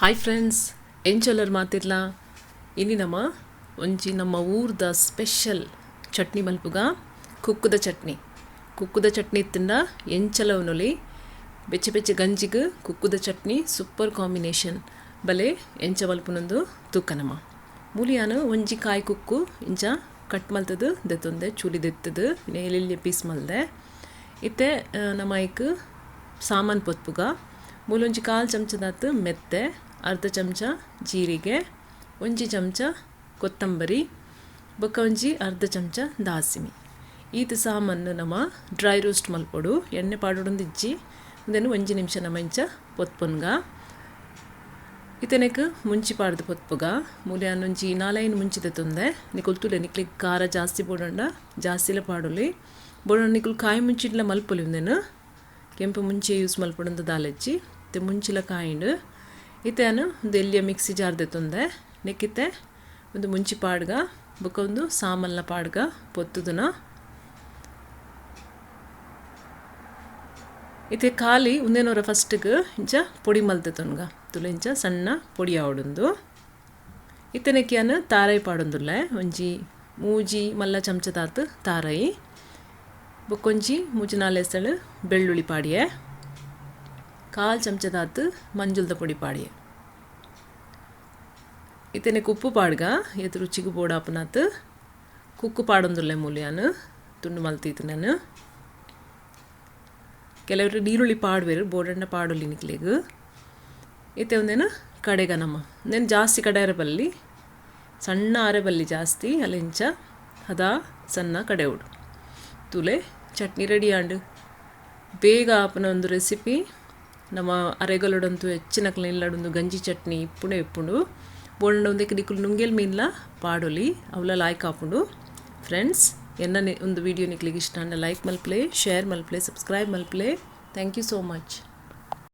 Hi friends ಎಂಚಲ್ಲರ್ ಮಾತಿರ್ಲ ಇನಿ ನಮ್ಮ ಊರ್ದ special chutney ಮಲ್ಪುಗ ಕುಕ್ಕುದ ಚಟ್ನಿ ತಿಂದ ಎಂಚಲವನೊಲಿ ಬೆಚ್ಚ ಬೆಚ್ಚ ಗಂಜಿಗೆ ಕುಕ್ಕುದ ಚಟ್ನಿ ಸೂಪರ್ ಕಾಂಬಿನೇಷನ್ ಬಲೆ ಎಂಚ ಮಲ್ಪುನೊಂದು ತೂಕನಮ ಮೂಲಿಯಾನು ಒಂಜಿ ಕಾಯಿ ಕುಕ್ಕು ಇಂಚ ಕಟ್ ಮಲ್ತದು ದೆತ್ತೊಂದೆ ಚೂಲಿ ದೆತ್ತದು ಎಲೆಲ್ಯ ಪೀಸ್ ಮಲ್ದೆ ಇತ್ತೆ ನಮೈಕ್ ಸಾಮಾನು ಪೊತ್ಪುಗ ಮೂಲೊಂಜಿ 1/4 ಚಮಚದಾತು ಮೆತ್ತೆ ಅರ್ಧ ಚಮಚ ಜೀರಿಗೆ ಒಂಜಿ ಚಮಚ ಕೊತ್ತಂಬರಿ ಬೊಕ್ಕ ಒಂಜಿ ಅರ್ಧ ಚಮಚ ದಾಸಿಮಿ ಈತ ಸಾಮಾನು ನಮ್ಮ ಡ್ರೈ ರೋಸ್ಟ್ ಮಲ್ಪೊಡು ಎಣ್ಣೆ ಪಾಡೊಂದು ಇಜ್ಜಿ ಇದನ್ನು 1 ನಿಮಿಷ ನಮ್ಮ ಇಂಚ ಪೊತ್ಪೊನ್ಗ ಇತನೆಕ್ ಮುಂಚಿ ಪಾಡ್ದು ಪೊತ್ಪುಗ ಮೂಲ್ಯಾನ್ ಒಂಜಿ 4 ಮುಂಚಿದ ತೊಂದೆ ನಿಕುಲ್ ತುಲೆ ನಿಕ್ಲಿಗೆ ಖಾರ ಜಾಸ್ತಿ ಬೋಡಂಡ ಜಾಸ್ತಿಲ ಪಾಡೊಲಿ ಬೋಡಂಡ ನಿಕುಲ್ ಕಾಯಿ ಮುಂಚಿಡ್ಲ ಮಲ್ಪೊಲಿ ಒಂದೇನು ಕೆಂಪು ಮುಂಚೆ ಯೂಸ್ ಮಲ್ಪೊಡಂದು ದಾಲೆಚ್ಚಿ ಇತ್ತೆ ಮುಂಚಿಲ ಕಾಯಿಂಡು ಇತ್ತೇನು ಒಂದು ಎಲ್ಲಿಯ ಮಿಕ್ಸಿ ಜಾರ್ದೆ ತೊಂದೆ ನೆಕ್ಕಿತ್ತೆ ಒಂದು ಮುಂಚಿ ಪಾಡ್ಗ ಬೊಕ್ಕ ಒಂದು ಸಾಮಲ್ನ ಪಾಡ್ಗ ಪೊತ್ತುದನ ಇತ್ತೆ ಖಾಲಿ ಒಂದೇನೋರ ಫಸ್ಟ್ಗೆ ಇಂಚ ಪೊಡಿ ಮಲ್ತೆ ತೊನ್ಗ ತುಲೆ ಇಂಚ ಸಣ್ಣ ಪೊಡಿ ಆವಡೊಂದು ಇತ್ತನೆಕ್ಕಿಯನು ತಾರಾಯಿ ಪಾಡೊಂದುಲ್ಲೆ ಒಂಜಿ ಮೂಜಿ ಮಲ್ಲ ಚಮಚದಾತು ತಾರಾಯಿ ಬೊಕ್ಕೊಂಜಿ ಮೂಜಿ 4 ಎಸಳು ಬೆಳ್ಳುಳ್ಳಿ ಪಾಡಿಯೆ 1/4 ಚಮಚದಾತು ಮಂಜುಲ್ದ ಪೊಡಿ ಪಾಡಿಯೆ ಇತ್ತನೆ ಉಪ್ಪು ಪಾಡ್ಗ ಎದು ರುಚಿಗೆ ಬೋಡಾಪನಾತು ಕುಕ್ಕು ಪಾಡೊಂದುಲ್ಲೆ ಮೂಲ್ಯಾನು ತುಂಡು ಮಲ್ತೀತು ನಾನು ಕೆಲವರು ನೀರುಳ್ಳಿ ಪಾಡುವೆರು ಬೋಡಣ್ಣ ಪಾಡೊಲಿ ನಿಕ್ಲೆಗು ಇತ್ತೆ ಒಂದೇನು ಕಡೆಗ ನಾನು ಜಾಸ್ತಿ ಕಡೆ ಅರೆಬಲ್ಲಿ ಸಣ್ಣ ಅರೆಬಲ್ಲಿ ಜಾಸ್ತಿ ಅಲ್ಲಿಂಚ ಹದ ಸಣ್ಣ ಕಡೆ ಉಡು ತುಲೆ ಚಟ್ನಿ ರೆಡಿ ಆಂಡು ಬೇಗ ಆಪನ ಒಂದು ರೆಸಿಪಿ ನಮ್ಮ ಅರೆಗಲೊಡಂತೂ ಹೆಚ್ಚಿನಕ್ಲ ಇಲ್ಲಡೊಂದು ಗಂಜಿ ಚಟ್ನಿ ಇಪ್ಪುಂಡು ಇಪ್ಪುಂಡು ಬೋಂಡ ಒಂದಕ್ಕೆ ನಿಕ್ಕಲು ನುಂಗೆಲ್ ಮೀನ್ಲ ಪಾಡೊಲಿ ಅವಳ ಲಾಯ್ಕ್ ಆಪುಂಡು ಫ್ರೆಂಡ್ಸ್ ಒಂದು ವಿಡಿಯೋ ನಿಕ್ಲಿಗೆ ಇಷ್ಟ ಲೈಕ್ ಮಲ್ಪ್ಲೆ ಶೇರ್ ಮಲ್ಪ್ಲೆ ಸಬ್ಸ್ಕ್ರೈಬ್ ಮಲ್ಪ್ಲೆ ಥ್ಯಾಂಕ್ ಯು ಸೋ ಮಚ್.